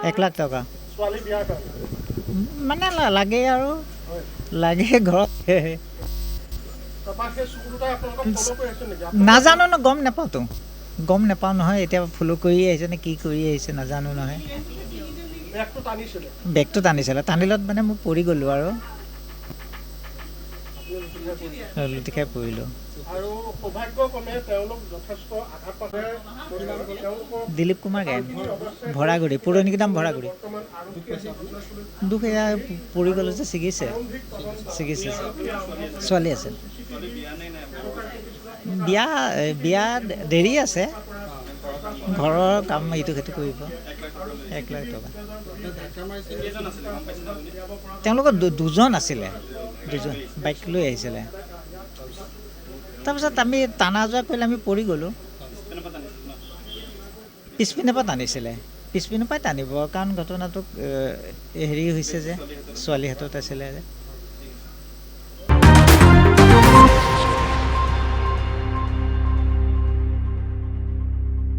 1 লাখ টকা ছোৱালী বিয়াৰ কাৰণে মানে লাগে আৰু লাগে ঘৰত তাৰপৰা সেই চুৰ দুটাই আপোনালোকক ফ'ল' কৰি আছে নেকি নাজানো ন গম নাপাওঁতো গম নাপাওঁ নহয় এতিয়া ফ'ল' কৰি আহিছে নে কি কৰি আহিছে নাজানো নহয় বেগটো টানিছিলে বেগটো টানিছিলে টানিলত মানে মই পৰি গ'লোঁ আৰু লুটি খাই পৰিলোঁ আৰু সৌভাগ্যক্ৰমে তেওঁলোক যথেষ্ট আঘাত পালে তেওঁলোকৰ দিলীপ কুমাৰ গায়ন ভৰাগুৰি পুৰণিকীদাম ভৰাগুৰি বৰ্তমান আৰু দুখ এয়া পৰি গ'লোঁ যে ছিগিছে ছোৱালী আছে বিয়া দেৰি আছে ঘৰৰ কাম ইটো সেইটো কৰিব 1 লাখ টকা তেওঁলোকৰ দুজন আছিলে দুজন বাইক লৈ আহিছিলে তাৰপিছত আমি টানা যোৱা কৰিলে আমি পৰি গ'লোঁ পিছপিনৰ পৰা টানিছিলে পিছপিনৰ পৰাই টানিব কাৰণ ঘটনাটো হেৰি হৈছে যে ছোৱালী হাতত আছিলে যে